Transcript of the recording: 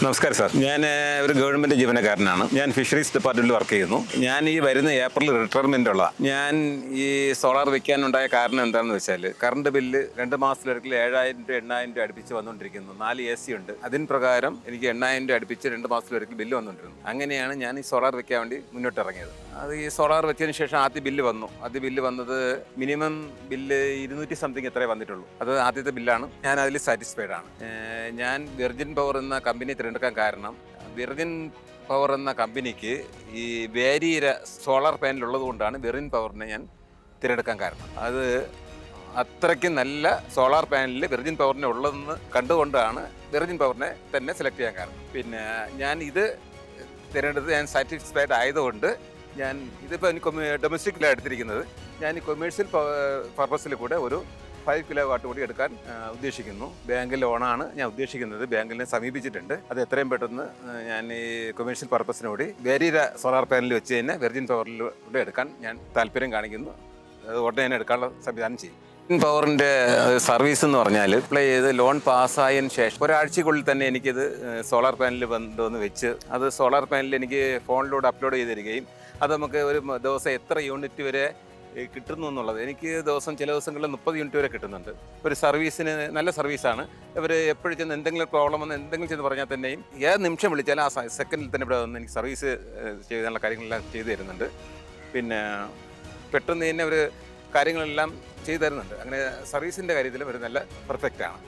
നമസ്കാരം സാർ. ഞാൻ ഒരു ഗവൺമെൻറ് ജീവനക്കാരനാണ്. ഞാൻ ഫിഷറീസ് ഡിപ്പാർട്ട്മെൻറ്റിൽ വർക്ക് ചെയ്യുന്നു. ഞാൻ ഈ വരുന്ന ഏപ്രിൽ റിട്ടയർമെൻ്റ് ഉള്ള ഞാൻ ഈ സോളാർ വെക്കാനുണ്ടായ കാരണം എന്താണെന്ന് വെച്ചാൽ കറണ്ട് ബില്ല് 2 മാസത്തിലൊരിക്കൽ 7,000 രൂപ 8,000 രൂപ അടുപ്പിച്ച് വന്നുകൊണ്ടിരിക്കുന്നു. 4 AC ഉണ്ട്. അതിന് പ്രകാരം എനിക്ക് 8,000 രൂപ അടുപ്പിച്ച് 2 മാസത്തിലൊരിക്കൽ ബില്ല് വന്നുകൊണ്ടിരുന്നു. അങ്ങനെയാണ് ഞാൻ ഈ സോളാർ വെക്കാൻ വേണ്ടി മുന്നോട്ടിറങ്ങിയത്. അത് ഈ സോളാർ വെച്ചതിന് ശേഷം ആദ്യ ബില്ല് വന്നു. ആദ്യ ബില്ല് വന്നത് മിനിമം ബില്ല് 200 സംതിങ് എത്രയേ വന്നിട്ടുള്ളൂ. അത് ആദ്യത്തെ ബില്ലാണ്. ഞാൻ അതിൽ സാറ്റിസ്ഫൈഡ് ആണ്. ഞാൻ വിർജിൻ പവർ എന്ന കമ്പനി തിരഞ്ഞെടുക്കാൻ കാരണം വിർജിൻ പവർ എന്ന കമ്പനിക്ക് ഈ വേരിയര സോളാർ പാനൽ ഉള്ളത് കൊണ്ടാണ് വിർജിൻ പവറിനെ ഞാൻ തിരഞ്ഞെടുക്കാൻ കാരണം. അത് അത്രയ്ക്ക് നല്ല സോളാർ പാനലിൽ വിർജിൻ പവറിനെ ഉള്ളതെന്ന് കണ്ടുകൊണ്ടാണ് വിർജിൻ പവറിനെ തന്നെ സെലക്ട് ചെയ്യാൻ കാരണം. പിന്നെ ഞാൻ ഇത് തിരഞ്ഞെടുത്ത് ഞാൻ സാറ്റിസ്ഫൈഡ് ആയതുകൊണ്ട് ഞാൻ ഇതിപ്പോൾ എനിക്ക് ഡൊമസ്റ്റിക്കിലാണ് എടുത്തിരിക്കുന്നത്. ഞാൻ ഈ കൊമേഴ്ഷ്യൽ പർപ്പസിൽ കൂടെ ഒരു 5 കിലോവാട്ട് കൂടി എടുക്കാൻ ഉദ്ദേശിക്കുന്നു. ബാങ്ക് ലോണാണ് ഞാൻ ഉദ്ദേശിക്കുന്നത്. ബാങ്കിനെ സമീപിച്ചിട്ടുണ്ട്. അത് എത്രയും പെട്ടെന്ന് ഞാൻ ഈ കൊമേഴ്ഷ്യൽ പർപ്പസിനോട് വേരിയര സോളാർ പാനൽ വെച്ച് തന്നെ വെർജിൻ പവറിലൂടെ എടുക്കാൻ ഞാൻ താല്പര്യം കാണിക്കുന്നു. അത് ഉടനെ തന്നെ എടുക്കാനുള്ള സംവിധാനം ചെയ്യും. വെർജിൻ പവറിൻ്റെ സർവീസ് എന്ന് പറഞ്ഞാൽ അപ്ലൈ ചെയ്ത് ലോൺ പാസ്സായതിന് ശേഷം ഒരാഴ്ചക്കുള്ളിൽ തന്നെ എനിക്കിത് സോളാർ പാനൽ കൊണ്ടുവന്ന് വെച്ച് അത് സോളാർ പാനൽ എനിക്ക് ഫോണിലൂടെ അപ്ലോഡ് ചെയ്ത് തരികയും അത് നമുക്ക് ഒരു ദിവസം എത്ര യൂണിറ്റ് വരെ കിട്ടുന്നു എന്നുള്ളത് എനിക്ക് ചില ദിവസങ്ങളിൽ 30 യൂണിറ്റ് വരെ കിട്ടുന്നുണ്ട്. ഒരു സർവീസിന് നല്ല സർവീസാണ്. ഇവർ എപ്പോഴും ചെന്ന് എന്തെങ്കിലും പ്രോബ്ലം വന്ന് എന്തെങ്കിലും ചെന്ന് പറഞ്ഞാൽ തന്നെയും ഏത് നിമിഷം വിളിച്ചാലും ആ സെക്കൻഡിൽ തന്നെ ഇവിടെ വന്ന് എനിക്ക് സർവീസ് ചെയ്യാനുള്ള കാര്യങ്ങളെല്ലാം ചെയ്തു തരുന്നുണ്ട്. പിന്നെ പെട്ടെന്ന് തന്നെ അവർ കാര്യങ്ങളെല്ലാം ചെയ്തു തരുന്നുണ്ട്. അങ്ങനെ സർവീസിൻ്റെ കാര്യത്തിൽ ഒരു നല്ല പെർഫെക്റ്റ് ആണ്.